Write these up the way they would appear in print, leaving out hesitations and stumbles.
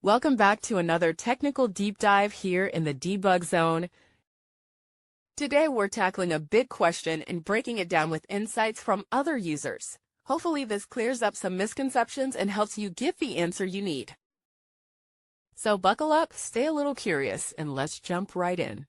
Welcome back to another technical deep dive here in the debug zone. Today we're tackling a big question and breaking it down with insights from other users. Hopefully this clears up some misconceptions and helps you get the answer you need. So buckle up, stay a little curious, and let's jump right in.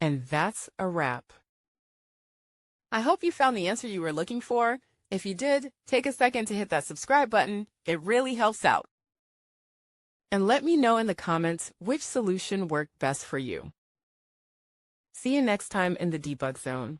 And that's a wrap. I hope you found the answer you were looking for. If you did, take a second to hit that subscribe button. It really helps out. And let me know in the comments which solution worked best for you. See you next time in the debug zone.